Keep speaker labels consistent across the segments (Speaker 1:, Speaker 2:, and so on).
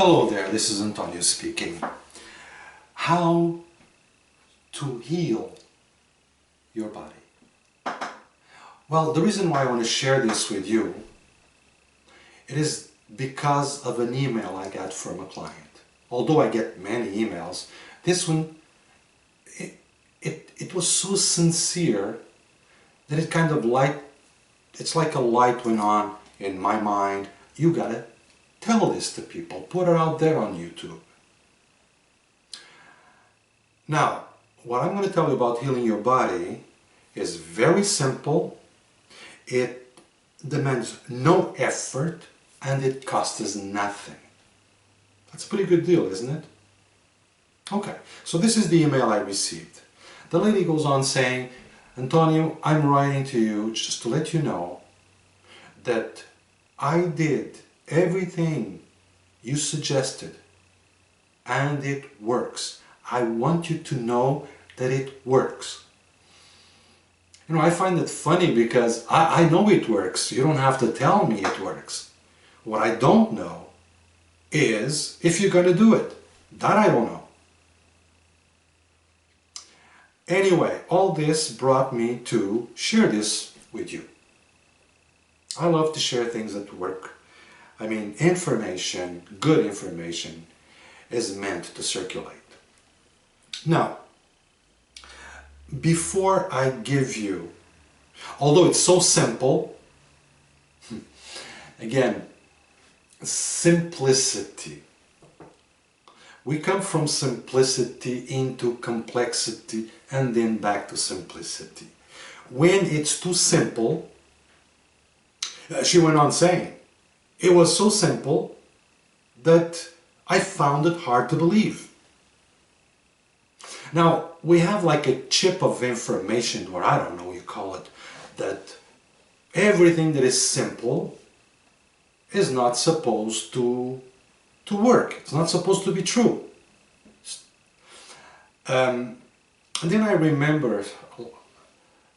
Speaker 1: Hello there, this is António speaking. How to heal your body. Well, the reason why I want to share this with you, it is because of an email I got from a client. Although I get many emails, this one, it was so sincere that it kind of it's like a light went on in my mind. You gotta tell this to people, put it out there on YouTube. Now, what I'm going to tell you about healing your body is very simple. It demands no effort and it costs us nothing. That's a pretty good deal, isn't it? Okay, so this is the email I received. The lady goes on saying, Antonio, I'm writing to you just to let you know that I did everything you suggested and it works. I want you to know that it works. You know, I find it funny because I know it works. You don't have to tell me it works. What I don't know is if you're going to do it. That I don't know. Anyway, all this brought me to share this with you. I love to share things that work. I mean, information, good information, is meant to circulate. Now, before I give you, although it's so simple, again, simplicity. We come from simplicity into complexity and then back to simplicity. When it's too simple, she went on saying, it was so simple that I found it hard to believe. Now, we have like a chip of information, or I don't know what you call it, that everything that is simple is not supposed to work. It's not supposed to be true. And then I remember,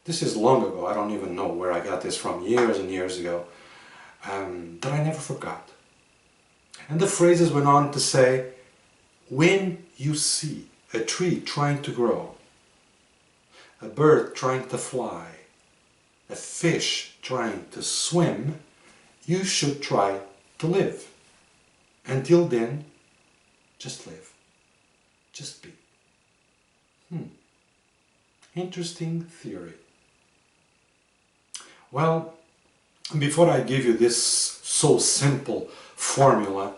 Speaker 1: this is long ago, I don't even know where I got this from, years and years ago, that I never forgot. And the phrases went on to say, when you see a tree trying to grow, a bird trying to fly, a fish trying to swim, you should try to live. Until then, just live. Just be. Interesting theory. Well, before I give you this so simple formula,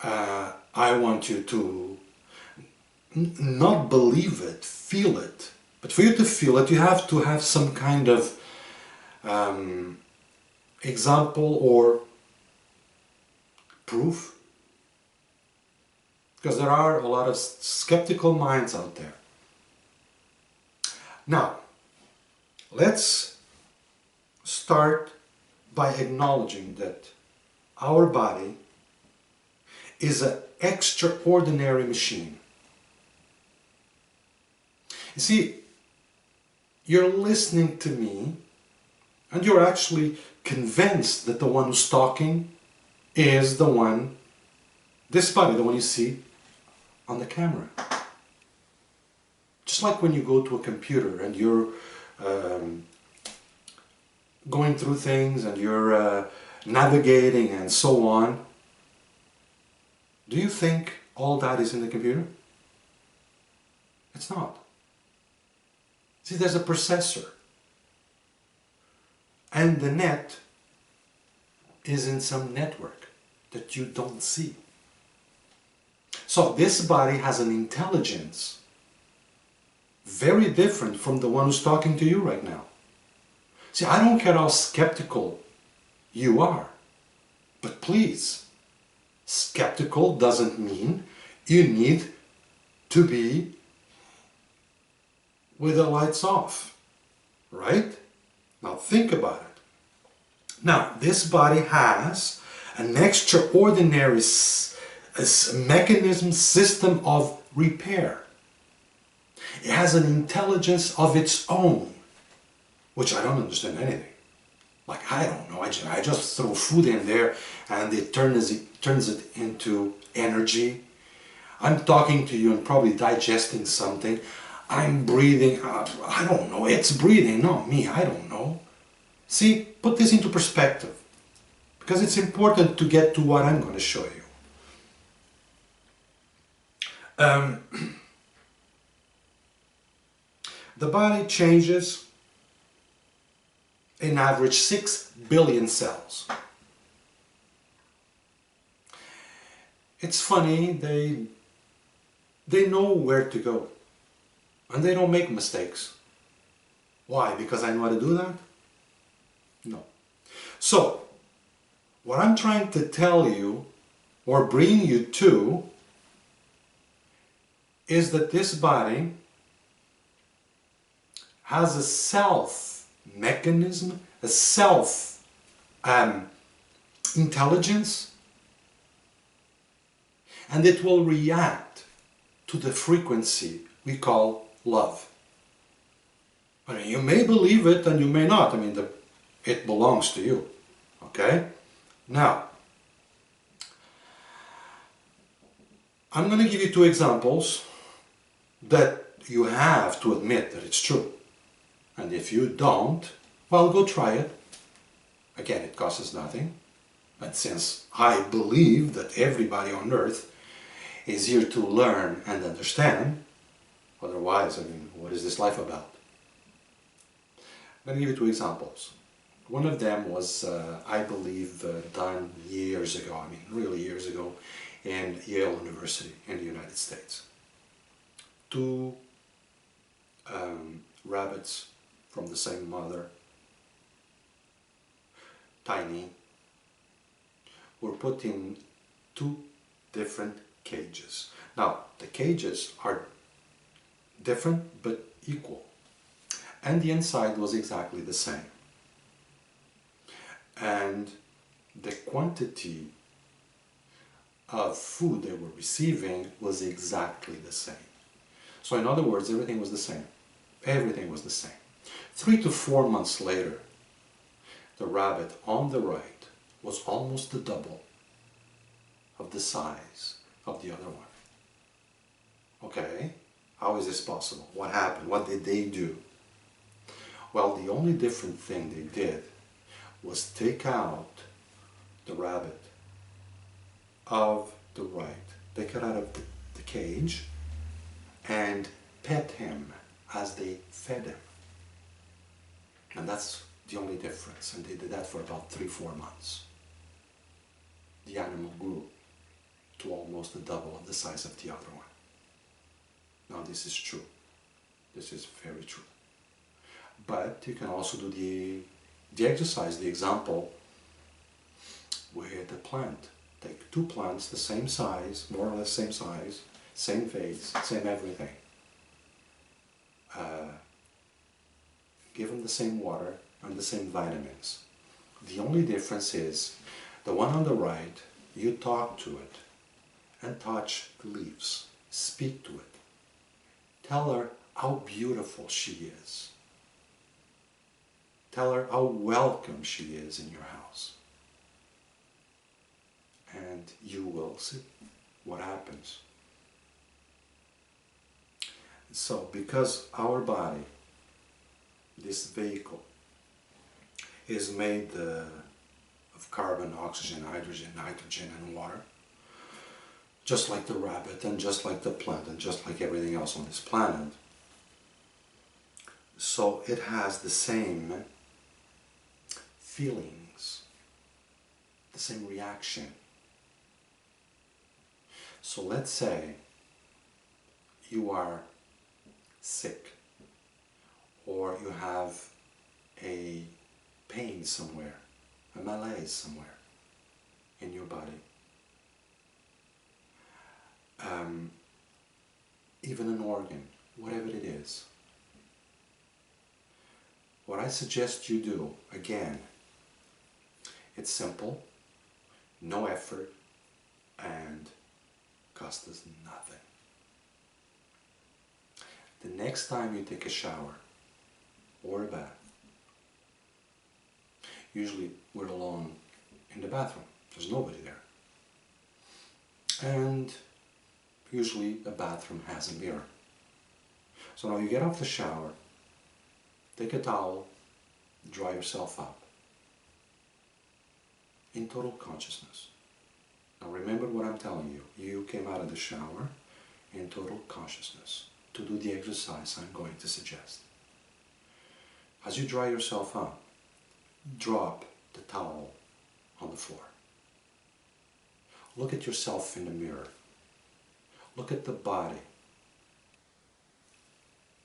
Speaker 1: I want you to not believe it, feel it. But for you to feel it, you have to have some kind of example or proof. Because there are a lot of skeptical minds out there. Now, let's start by acknowledging that our body is an extraordinary machine. You see, you're listening to me and you're actually convinced that the one who's talking is the one, this body, the one you see on the camera. Just like when you go to a computer and you're going through things and you're navigating and so on, do you think all that is in the computer? It's not. See, there's a processor. And the net is in some network that you don't see. So this body has an intelligence very different from the one who's talking to you right now. See, I don't care how skeptical you are, but please, skeptical doesn't mean you need to be with the lights off, right? Now think about it. Now, this body has an extraordinary mechanism, system of repair. It has an intelligence of its own, which I don't understand anything. Like, I don't know, I just throw food in there and it turns it into energy. I'm talking to you and probably digesting something. I'm breathing, I don't know, it's breathing, not me, I don't know. See, put this into perspective, because it's important to get to what I'm going to show you. The body changes in average 6 billion cells. It's funny, they know where to go and they don't make mistakes. Why? Because I know how to do that? No. So, what I'm trying to tell you or bring you to is that this body has a self mechanism, a self intelligence, and it will react to the frequency we call love. I mean, you may believe it and you may not. I mean, it belongs to you. Okay? Now, I'm going to give you 2 examples that you have to admit that it's true. And if you don't, well, go try it. Again, it costs us nothing. But since I believe that everybody on earth is here to learn and understand, otherwise, I mean, what is this life about? I'm going to give you 2 examples. One of them was, I believe, done years ago, I mean, really years ago, in Yale University in the United States. 2 rabbits from the same mother, tiny, were put in 2 different cages. Now, the cages are different but equal, and the inside was exactly the same. And the quantity of food they were receiving was exactly the same. So in other words, everything was the same. Everything was the same. 3 to 4 months later, the rabbit on the right was almost the double of the size of the other one. Okay, how is this possible? What happened? What did they do? Well, the only different thing they did was take out the rabbit of the right. They cut out of the cage and pet him as they fed him. And that's the only difference. And they did that for about 3-4 months. The animal grew to almost the double of the size of the other one. Now this is true. This is very true. But you can also do the exercise, the example with the plant. Take 2 plants, the same size, more or less same size, same face, same everything. Give them the same water and the same vitamins. The only difference is the one on the right, you talk to it and touch the leaves, speak to it. Tell her how beautiful she is. Tell her how welcome she is in your house. And you will see what happens. So, because our body, this vehicle, is made of carbon, oxygen, hydrogen, nitrogen, and water, just like the rabbit and just like the plant and just like everything else on this planet, so it has the same feelings, the same reaction. So let's say you are sick, or you have a pain somewhere, a malaise somewhere in your body. Even an organ, whatever it is. What I suggest you do, again, it's simple, no effort, and costs us nothing. The next time you take a shower or a bath, Usually we're alone in the bathroom. There's nobody there. And usually a bathroom has a mirror. So now you get off the shower, take a towel, dry yourself up in total consciousness. Now remember what I'm telling you. You came out of the shower in total consciousness to do the exercise I'm going to suggest. As you dry yourself up, drop the towel on the floor. Look at yourself in the mirror. Look at the body.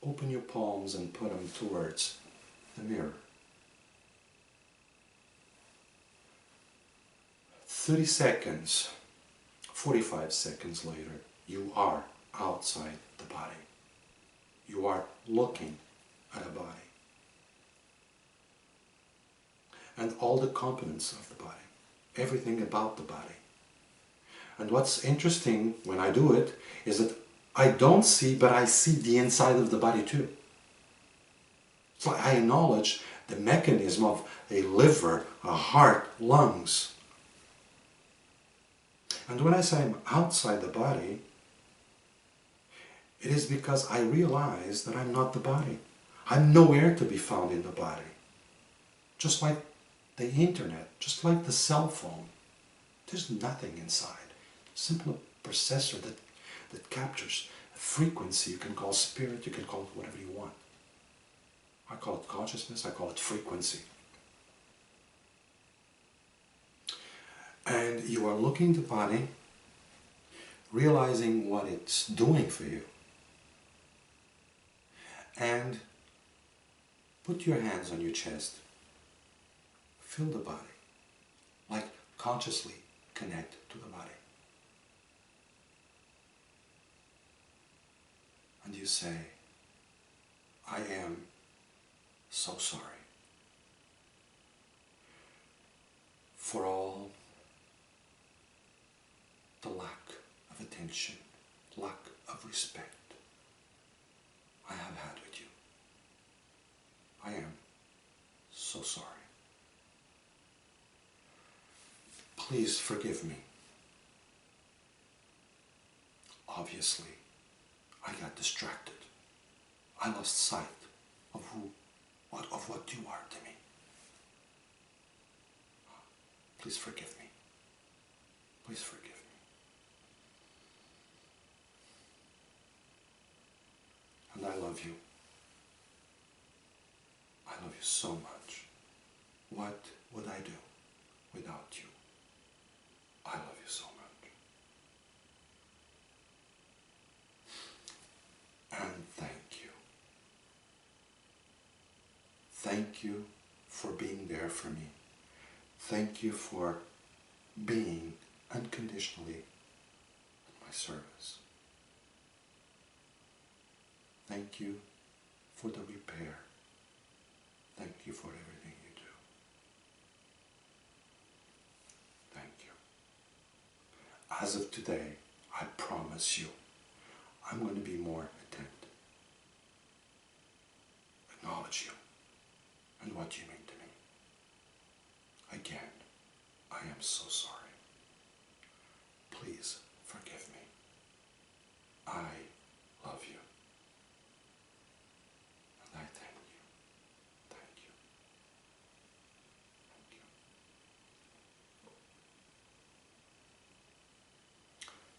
Speaker 1: Open your palms and put them towards the mirror. 30 seconds, 45 seconds later, you are outside the body. You are looking at a body. And all the components of the body. Everything about the body. And what's interesting when I do it is that I don't see, but I see the inside of the body too. So I acknowledge the mechanism of a liver, a heart, lungs. And when I say I'm outside the body, it is because I realize that I'm not the body. I'm nowhere to be found in the body. Just like the internet, just like the cell phone. There's nothing inside. Simply a processor that captures a frequency. You can call spirit, you can call it whatever you want. I call it consciousness, I call it frequency. And you are looking at the body, realizing what it's doing for you. And put your hands on your chest. Feel the body. Like consciously connect to the body. And you say, I am so sorry for all the lack of attention, lack of respect I have had with you. I am so sorry. Please forgive me. Obviously, I got distracted. I lost sight of what you are to me. Please forgive me. Please forgive me. And I love you. I love you so much. What would I do without you? I love you so much. And thank you. Thank you for being there for me. Thank you for being unconditionally at my service. Thank you for the repair. Thank you for everything you do. Thank you. As of today, I promise you, I'm going to be more attentive. Acknowledge you and what you mean to me. Again, I am so sorry. Please forgive me. I love you. And I thank you. Thank you. Thank you.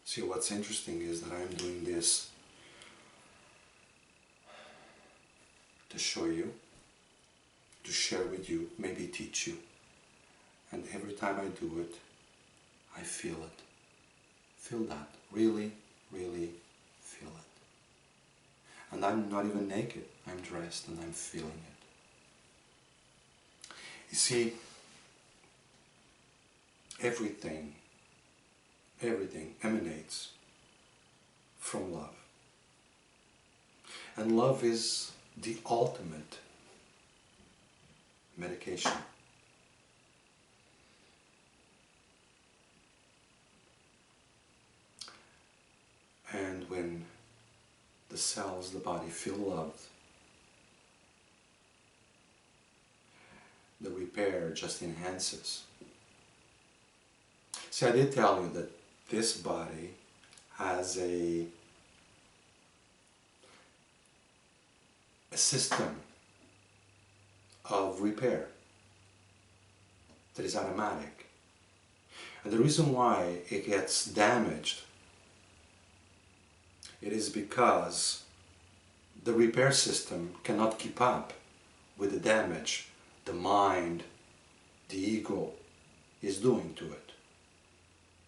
Speaker 1: See, what's interesting is that I'm doing this to show you, to share with you, maybe teach you. And every time I do it, I feel it. Feel that. Really, really feel it. And I'm not even naked. I'm dressed and I'm feeling it. You see, everything emanates from love. And love is the ultimate medication. And when the cells, the body feel loved, the repair repair just enhances. See, I did tell you that this body has a system of repair that is automatic. And the reason why it gets damaged, it is because the repair system cannot keep up with the damage the mind, the ego is doing to it.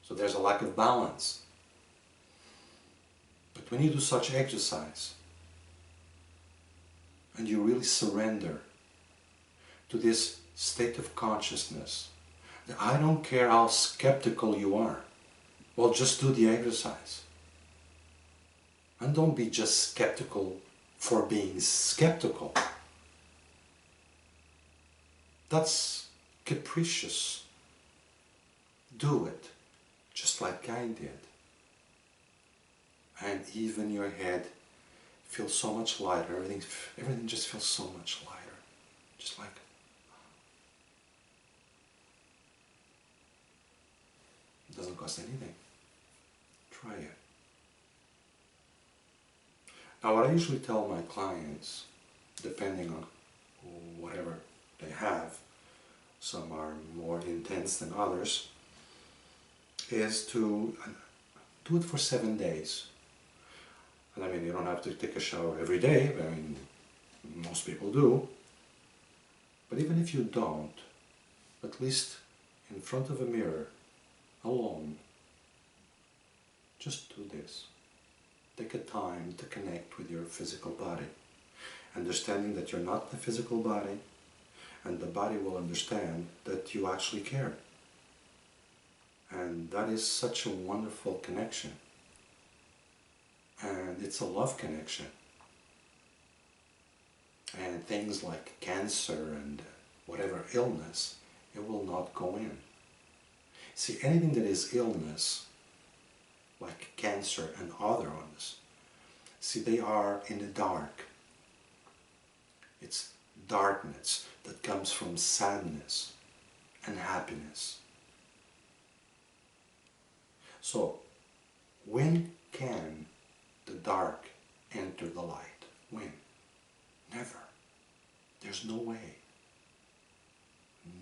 Speaker 1: So there's a lack of balance. But when you do such exercise and you really surrender to this state of consciousness, that I don't care how skeptical you are, well, just do the exercise. And don't be just skeptical for being skeptical. That's capricious. Do it just like I did. And even your head feels so much lighter. Everything just feels so much lighter. Just like, it doesn't cost anything. Try it. Now, what I usually tell my clients, depending on whatever they have, some are more intense than others, is to do it for 7 days. And I mean, you don't have to take a shower every day, but I mean, most people do. But even if you don't, at least in front of a mirror, alone, just do this. Take a time to connect with your physical body, understanding that you're not the physical body, and the body will understand that you actually care. And that is such a wonderful connection. And it's a love connection. And things like cancer and whatever illness, it will not go in. See, anything that is illness, like cancer and other ones, see, they are in the dark. It's darkness that comes from sadness and happiness. So, when can the dark enter the light? When? Never. There's no way.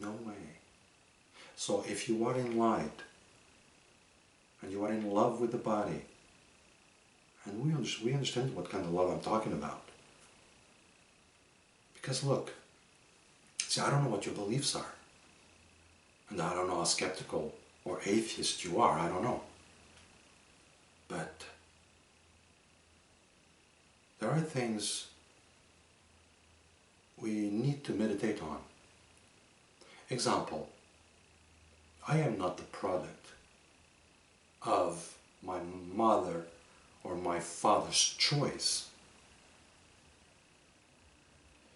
Speaker 1: No way. So if you are in light, and you are in love with the body, and we understand what kind of love I'm talking about. Because look, see, I don't know what your beliefs are. And I don't know how skeptical or atheist you are, I don't know. But there are things we need to meditate on. Example, I am not the product of my mother or my father's choice.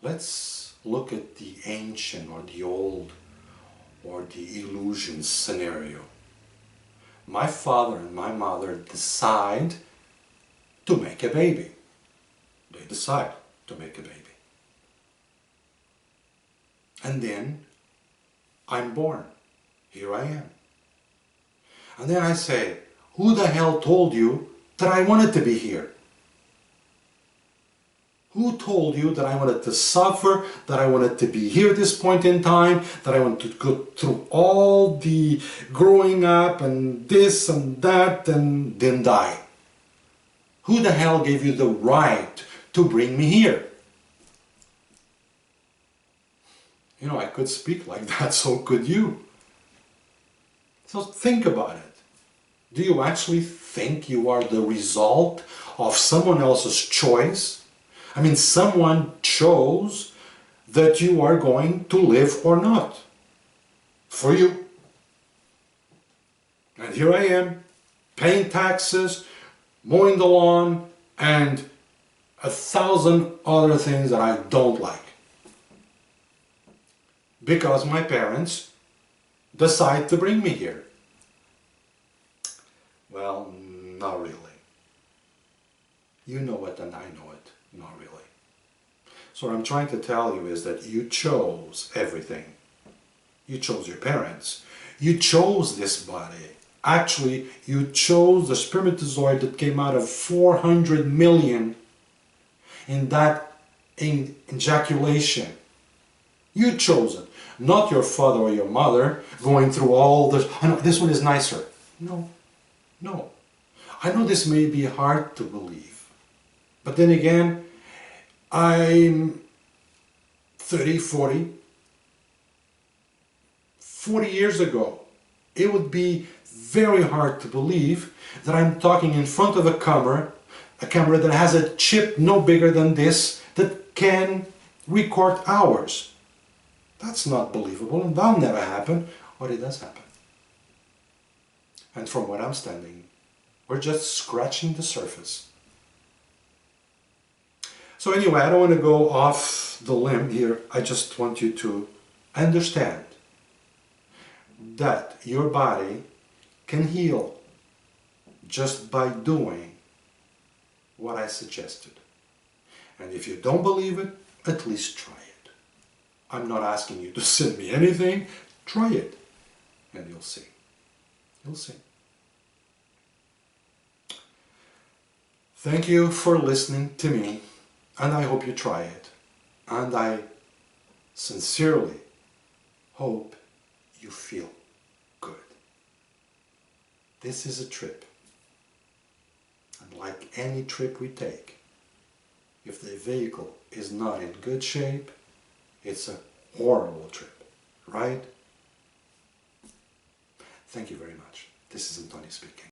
Speaker 1: Let's look at the ancient or the old or the illusion scenario. My father and my mother decide to make a baby. They decide to make a baby. And then I'm born. Here I am. And then I say, who the hell told you that I wanted to be here? Who told you that I wanted to suffer, that I wanted to be here at this point in time, that I wanted to go through all the growing up and this and that and then die? Who the hell gave you the right to bring me here? You know, I could speak like that, so could you. So think about it. Do you actually think you are the result of someone else's choice? I mean, someone chose that you are going to live or not. For you. And here I am, paying taxes, mowing the lawn, and 1,000 other things that I don't like. Because my parents decide to bring me here. Well, not really. You know it and I know it. Not really. So what I'm trying to tell you is that you chose everything. You chose your parents. You chose this body. Actually, you chose the spermatozoid that came out of 400 million in that ejaculation. You chose it, not your father or your mother going through all this. I know this one is nicer. No, no. I know this may be hard to believe, but then again, I'm 30, 40 years ago. It would be very hard to believe that I'm talking in front of a camera that has a chip no bigger than this that can record hours. That's not believable, and that'll never happen, but it does happen. And from where I'm standing, we're just scratching the surface. So anyway, I don't want to go off the limb here. I just want you to understand that your body can heal just by doing what I suggested. And if you don't believe it, at least try it. I'm not asking you to send me anything. Try it and you'll see. You'll see. Thank you for listening to me, and I hope you try it. And I sincerely hope you feel good. This is a trip. And like any trip we take, if the vehicle is not in good shape, it's a horrible trip, right? Thank you very much. This is António speaking.